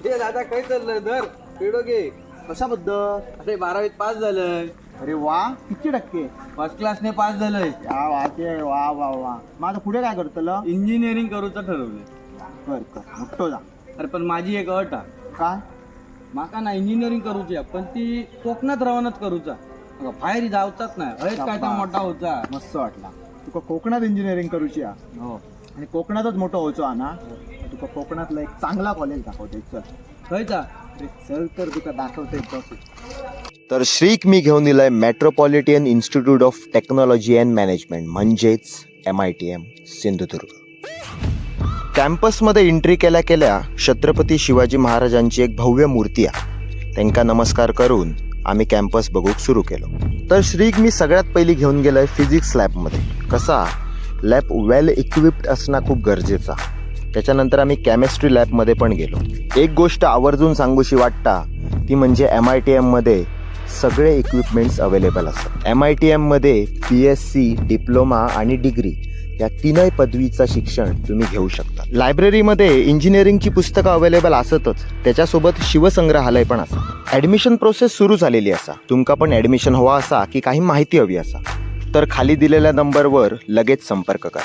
हे दादा काय चाललंय धर पेडो घे. कशाबद्दल? अरे 12वीत पास झालंय. अरे वा, किती टक्के? फर्स्ट क्लासने पास झालंय. या वाचे वा वा वा. मग आता पुढे काय करतलं? इंजिनिअरिंग करूचं ठरवलंय. कर मोठो जा. अरे पण माझी एक अट आहे. काय? माका ना इंजिनिअरिंग करूची पण ती कोकणात राहूनच करूचा. बाहेर जावचाच नाही. हयच काय तर मोठा होता. मस्त वाटला. तुका कोकणात इंजिनिअरिंग करूची हा. हो. आणि कोकणातच मोठं व्हायचो हा ना. तुका कोकणातलं एक चांगला कॉलेज दाखवते. चल खयचा? अरे चल तर तुका दाखवते. तर श्रीक मी घेऊन दिलाय metropolitan institute of technology and management म्हणजेच MITM सिंधुदुर्ग. कॅम्पसमध्ये एंट्री केल्या केल्या छत्रपती शिवाजी महाराजांची एक भव्य मूर्ती आहे. त्यांना नमस्कार करून आम्ही कॅम्पस बघूक सुरू केलो. तर श्रीक मी सगळ्यात पहिली घेऊन गेलोय फिजिक्स लॅबमध्ये. कसा लॅब वेल इक्विप्ड असणं खूप गरजेचं. त्याच्यानंतर आम्ही केमिस्ट्री लॅबमध्ये पण गेलो. एक गोष्ट आवर्जून सांगूशी वाटता ती म्हणजे MITM मध्ये सगळे इक्विपमेंट्स अवेलेबल असतात. MITM मध्ये BSc, डिप्लोमा आणि डिग्री या तीनही पदवीचं शिक्षण तुम्ही घेऊ शकता. लायब्ररीमध्ये इंजिनिअरिंगची पुस्तकं अवेलेबल असतच, त्याच्यासोबत शिवसंग्रहालय पण असा. ॲडमिशन प्रोसेस सुरू झालेली असा. तुमका पण ॲडमिशन हवा असा की काही माहिती हवी असा तर खाली दिलेल्या नंबरवर लगेच संपर्क करा.